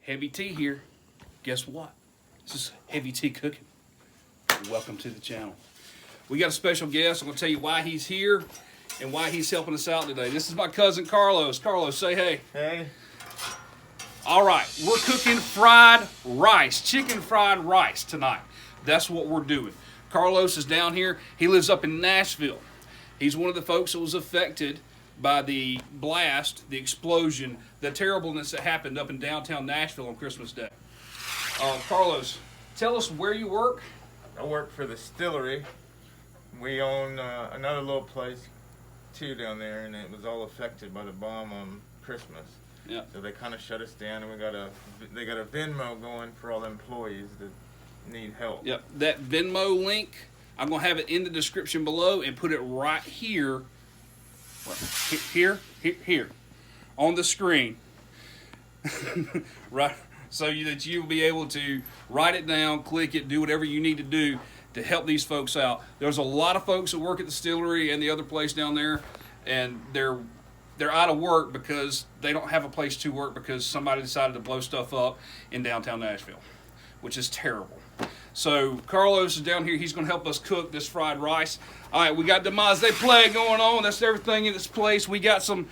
Heavy T here. Guess what? This is Heavy T Cooking. Welcome to the channel. We got a special guest. I'm going to tell you why he's here and why he's helping us out today. This is my cousin Carlos. Carlos, say hey. Hey. All right, we're cooking fried rice, chicken fried rice tonight. That's what we're doing. Carlos is down here. He lives up in Nashville. He's one of the folks that was affected by the blast, the explosion, the terribleness that happened up in downtown Nashville on Christmas Day. Carlos, tell us where you work. I work for the STILLERY. We own another little place too down there, and it was all affected by the bomb on Christmas. Yeah. So they kind of shut us down, and they got a Venmo going for all the employees that need help. Yep. That Venmo link, I'm gonna have it in the description below and put it right here. Here on the screen. Right, so that you'll be able to write it down, click it, do whatever you need to do to help these folks out. There's a lot of folks that work at the Stillery and the other place down there, and they're out of work because they don't have a place to work because somebody decided to blow stuff up in downtown Nashville, which is terrible. So Carlos is down here. He's going to help us cook this fried rice. All right, we got the Maze play going on. That's everything in its place. We got some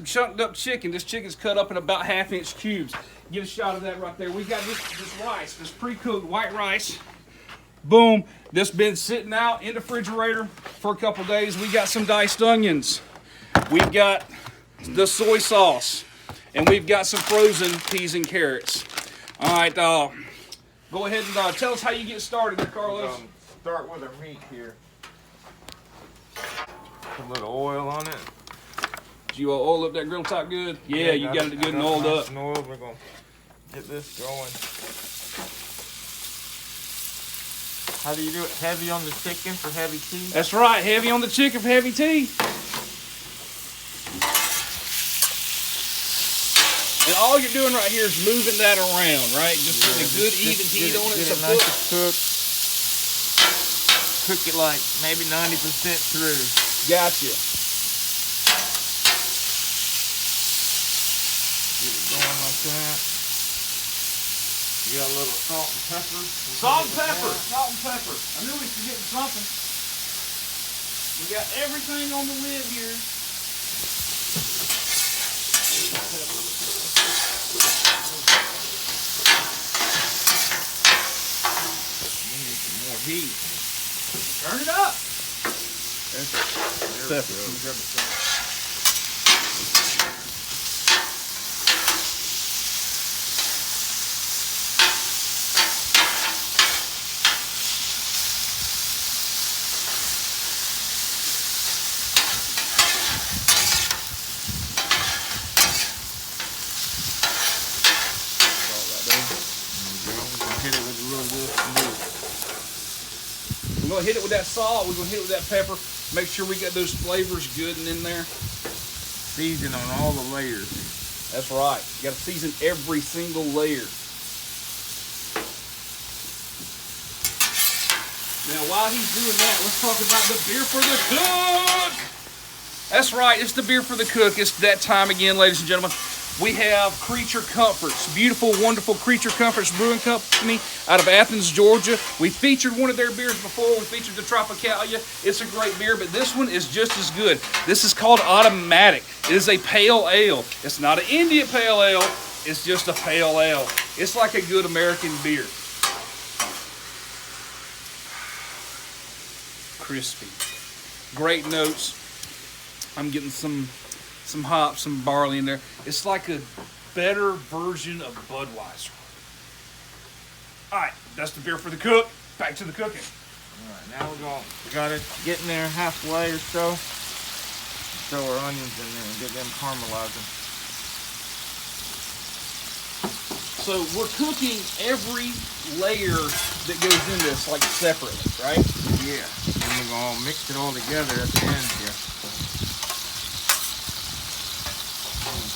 chunked up chicken. This chicken's cut up in about 1/2-inch cubes. Get a shot of that right there. We got this rice, this pre-cooked white rice. Boom. This been sitting out in the refrigerator for a couple days. We got some diced onions. We've got the soy sauce, and we've got some frozen peas and carrots. All right, go ahead and tell us how you get started here, Carlos. Start with our meat here. Put a little oil on it. Did you oil up that grill top good? Yeah, you got it good and oiled up. And oiled. We're going to get this going. How do you do it? Heavy on the chicken for heavy tea? That's right, heavy on the chicken for heavy tea. And all you're doing right here is moving that around, right? Just putting a good even heat on it. Get it nice to cook. Cook it like maybe 90% through. Gotcha. Get it going like that. You got a little salt and pepper. Salt and pepper. Salt and pepper. I knew we was forgetting something. We got everything on the lid here. Heat. Turn it up. There We're going to hit it with that salt. We're going to hit it with that pepper. Make sure we got those flavors good and in there. Season on all the layers. That's right. You got to season every single layer. Now, while he's doing that, let's talk about the beer for the cook. That's right. It's the beer for the cook. It's that time again, ladies and gentlemen. We have Creature Comforts, beautiful, wonderful Creature Comforts Brewing Company out of Athens, Georgia. We featured one of their beers before. We featured the Tropicalia. It's a great beer, but this one is just as good. This is called Automatic. It is a pale ale. It's not an India pale ale. It's just a pale ale. It's like a good American beer. Crispy. Great notes. I'm getting some hops, some barley in there. It's like a better version of Budweiser. All right, that's the beer for the cook. Back to the cooking. All right, now we got it getting there halfway or so. Throw our onions in there and get them caramelizing. So we're cooking every layer that goes in this like separately, right? Yeah. And we're gonna mix it all together at the end here.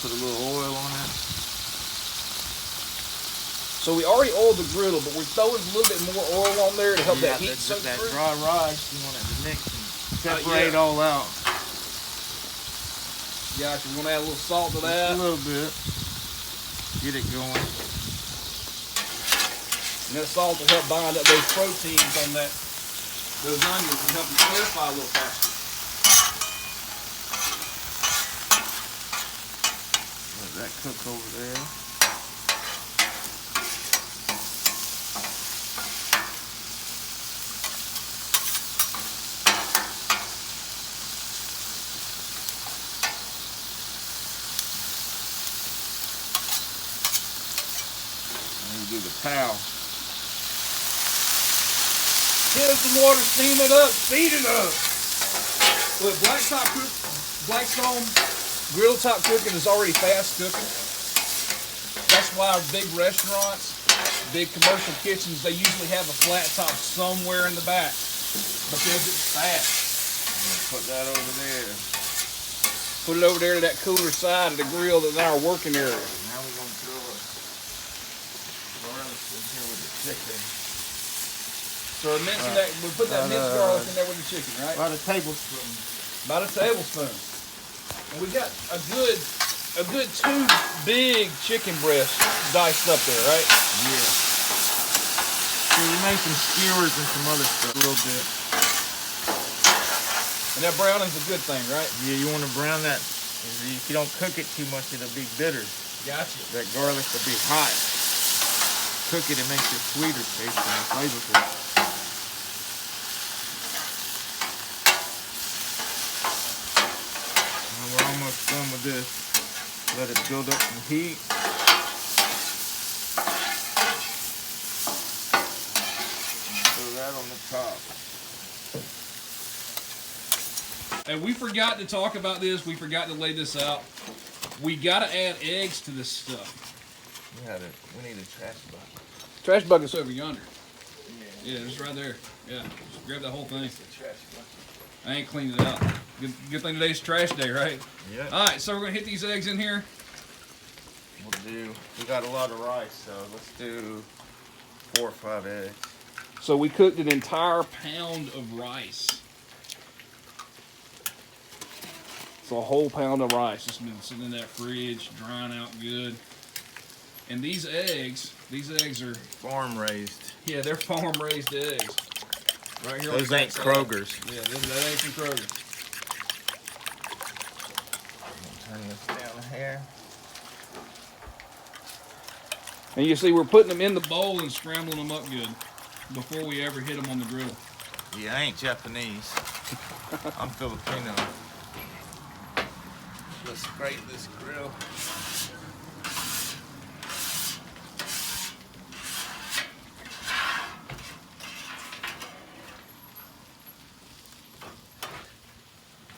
Put a little oil on it. So we already oiled the griddle, but we're throwing a little bit more oil on there to help that heat soak that through. dry rice, you want it to mix and separate all out. Gotcha. You want to add a little salt to that? Just a little bit. Get it going. And that salt will help bind up those proteins on those onions and help them clarify a little faster. Let that cook over there. Do the towel. Get us some water, steam it up, speed it up. Look, Blackstone griddle top cooking is already fast cooking. That's why big restaurants, big commercial kitchens, they usually have a flat top somewhere in the back because it's fast. I'm gonna put that over there. Put it over there to that cooler side of the grill that's in our working area. Now we're gonna throw it. Here with the chicken. So we put that minced garlic in there with the chicken, right? About a tablespoon. About a tablespoon. And we got a good 2 big chicken breasts diced up there, right? Yeah. So we made some skewers and some other stuff a little bit. And that browning's a good thing, right? Yeah, you want to brown that. If you don't cook it too much, it'll be bitter. Gotcha. That garlic will be hot. Cook it, it makes it sweeter taste and flavorful. Now we're almost done with this. Let it build up some heat. And throw that on the top. And we forgot to talk about this. We forgot to lay this out. We got to add eggs to this stuff. We need a trash bucket. Trash bucket's over yonder. Yeah, Yeah, it's right there. Yeah, just grab that whole thing. it's a trash bucket. I ain't cleaned it out. Good thing today's trash day, right? Yeah. All right, so we're gonna hit these eggs in here. We got a lot of rice, so let's do 4 or 5 eggs. So we cooked an entire pound of rice. So a whole pound of rice. It's been sitting in that fridge, drying out good. And these eggs are Farm raised. yeah, they're farm raised eggs. Right here. Those ain't Kroger's. Yeah, that ain't from Kroger. Turn this down here. And you see, we're putting them in the bowl and scrambling them up good before we ever hit them on the grill. Yeah, I ain't Japanese. I'm Filipino. Let's scrape this grill.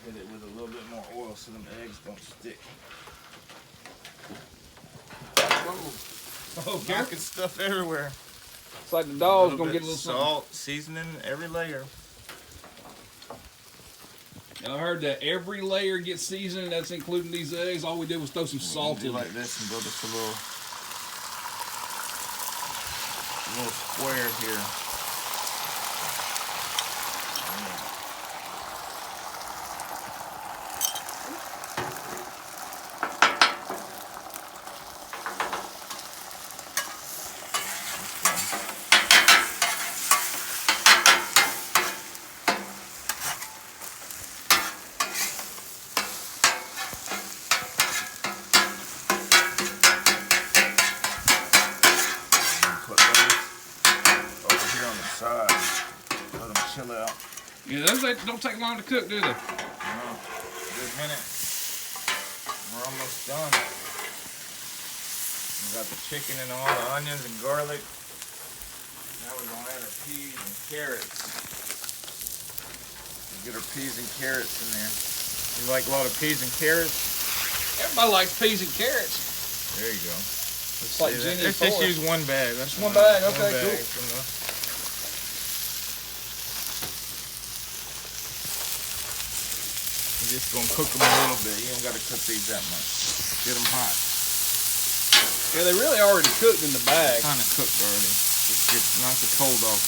Hit it with a little bit more oil so them eggs don't stick. Oh, Knocking stuff everywhere. it's like the dog's gonna get a little salt, seasoning, every layer. Y'all heard that every layer gets seasoned. That's including these eggs. All we did was throw some salt Do in like it. this and build us a little square here. Chill out. Yeah, those don't take long to cook, do they? No, good minute. We're almost done. We got the chicken and all the onions and garlic. Now we're gonna add our peas and carrots. Get our peas and carrots in there. You like a lot of peas and carrots? Everybody likes peas and carrots. There you go. It's like Jenny and Let's just Forrest. use one bag. That's One bag, okay, bag cool. from the- You're just gonna cook them a little bit. You don't gotta cook these that much. Get them hot. Yeah, they really already cooked in the bag. Kind of cooked already. Just knock the cold off.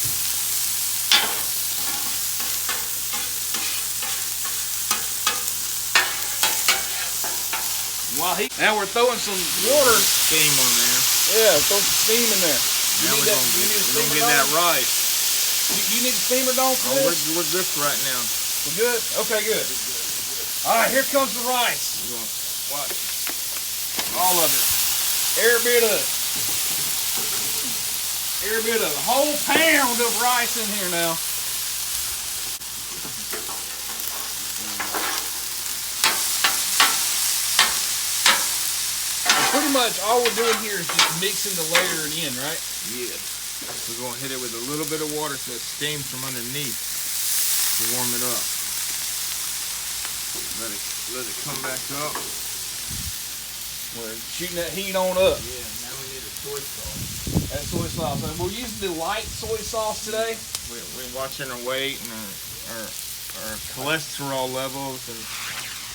Now we're throwing some water. Steam on there. Yeah, throw some steam in there. Now we're gonna get that rice. You need a steamer dome for this? We're good for right now. We're good? Okay, good. All right, here comes the rice. Watch. All of it. Every bit of it. Every bit of it. A whole pound of rice in here now. And pretty much all we're doing here is just mixing the layer in, right? Yeah. We're going to hit it with a little bit of water so it steams from underneath to warm it up. Let it come back up. We're shooting that heat on up. Yeah, now we need a soy sauce. That soy sauce. And we're using the light soy sauce today. We're watching our weight and our cholesterol levels and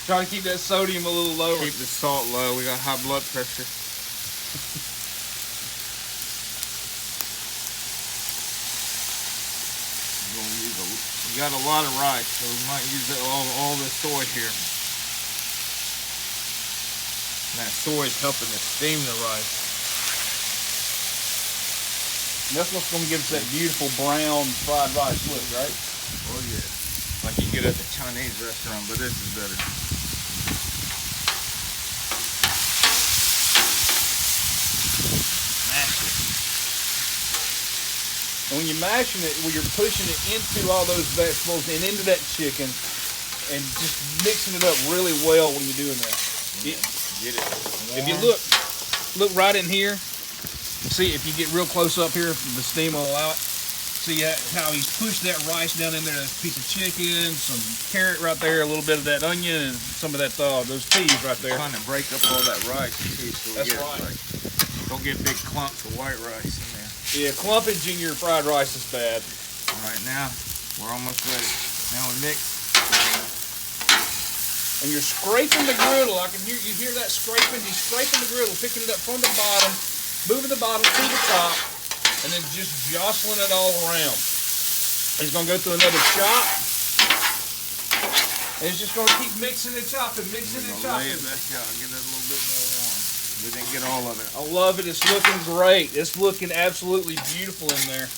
trying to keep that sodium a little lower. keep the salt low. We got high blood pressure. We got a lot of rice, so we might use all the soy here. And that soy is helping to steam the rice. And that's what's going to give us that beautiful brown fried rice look, right? Oh yeah. Like you get at the Chinese restaurant, but this is better. Mash it. And when you're mashing it, when you're pushing it into all those vegetables and into that chicken, and just mixing it up really well when you're doing that. Yeah. Get it. If you look right in here, see if you get real close up here, the steam will allow it. See how he's pushed that rice down in there, that piece of chicken, some carrot right there, a little bit of that onion, and some of that those peas right there. Trying to break up all that rice too, so That's right. Don't get big clumps of white rice in there. Yeah, clumpage in your fried rice is bad. All right, now we're almost ready. Now we mix. And you're scraping the griddle. I can hear you hear that scraping. He's scraping the griddle, picking it up from the bottom, moving the bottom to the top, and then just jostling it all around. He's gonna go through another chop. And he's just gonna keep mixing and chopping, mixing and chopping. Lay it back out. Get it a little bit more warm. We didn't get all of it. I love it. It's looking great. It's looking absolutely beautiful in there.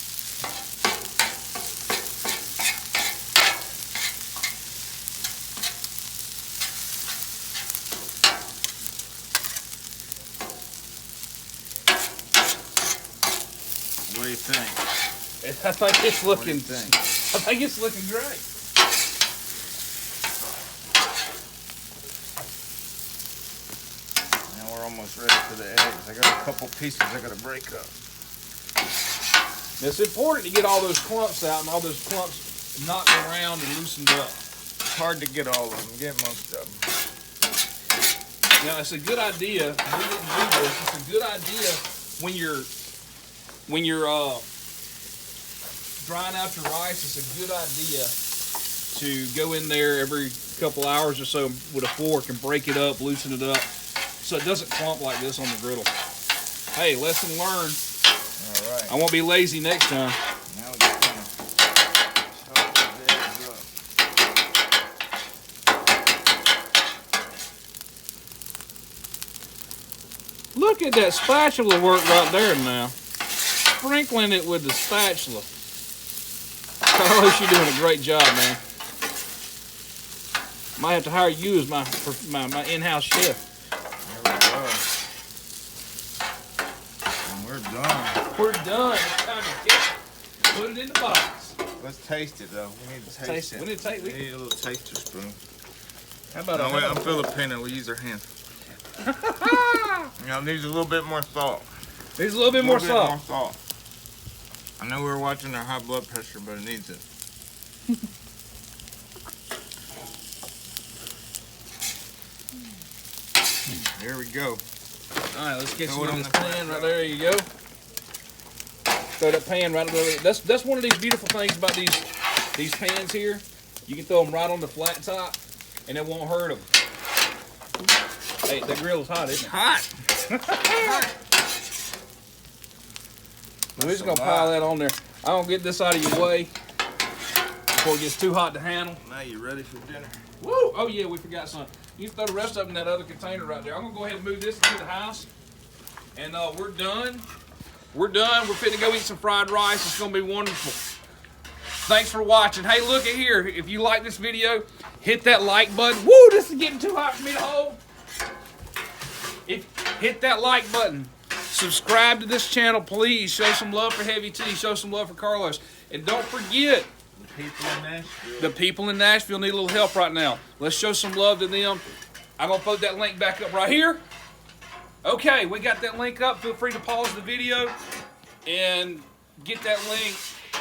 What do you think? I think it's looking. What do you think? I think it's looking great. Now we're almost ready for the eggs. I got a couple pieces I got to break up. It's important to get all those clumps out and all those clumps knocked around and loosened up. It's hard to get all of them. Get most of them. Now it's a good idea. We didn't do this. It's a good idea when you're drying out your rice. It's a good idea to go in there every couple hours or so with a fork and break it up, loosen it up, so it doesn't clump like this on the griddle. Hey, lesson learned. All right. I won't be lazy next time. Now we just kind of chop the eggs up. Look at that spatula work right there now. Sprinkling it with the spatula. Carlos, you're doing a great job, man. Might have to hire you as my in-house chef. There we go. And we're done. We're done. It's time to get it. Put it in the box. Let's taste it though. We need to taste it. We need to taste it. We need a little taster spoon. How about No, wait, I'm Filipino. We use our hands. Now needs a little bit more salt. There's a little bit more salt. I know we were watching our high blood pressure, but it needs it. There we go. All right, let's get Throw some it in on this the pan pan. right there. You go. Throw that pan right there. That's one of these beautiful things about these pans here. You can throw them right on the flat top, and it won't hurt them. Hey, the grill's hot, isn't it? Hot. We're just gonna pile that on there. I'm gonna get this out of your way before it gets too hot to handle. Now you ready for dinner? Woo! Oh yeah, we forgot some. You can throw the rest of them in that other container right there. I'm gonna go ahead and move this into the house, and we're done. we're done. We're fitting to go eat some fried rice. It's going to be wonderful. Thanks for watching. Hey, look at here. If you like this video, hit that like button. Woo, this is getting too hot for me to hold. Hit that like button. Subscribe to this channel, please. Show some love for Heavy T. Show some love for Carlos. And don't forget, the people in Nashville need a little help right now. Let's show some love to them. I'm going to put that link back up right here. Okay, we got that link up. Feel free to pause the video and get that link.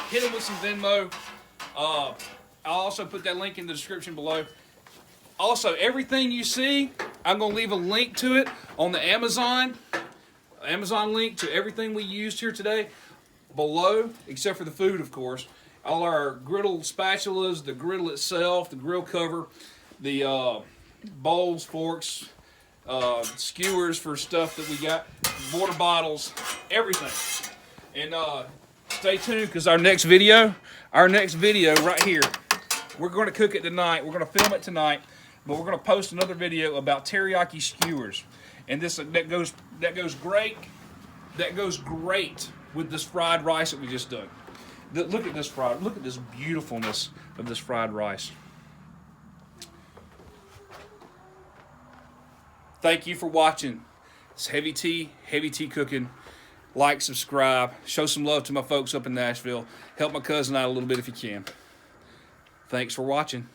Hit them with some Venmo. I'll also put that link in the description below. Also, everything you see, I'm going to leave a link to it on the Amazon link to everything we used here today below, except for the food, of course. All our griddle spatulas, the griddle itself, the grill cover, the bowls, forks, skewers for stuff that we got, water bottles, everything. And stay tuned, because our next video right here, we're going to cook it tonight. We're going to film it tonight, but we're going to post another video about teriyaki skewers. And that goes great with this fried rice that we just done. Look at this beautifulness of this fried rice. Thank you for watching. It's Heavy T Cooking. Like, subscribe, show some love to my folks up in Nashville. Help my cousin out a little bit if you can. Thanks for watching.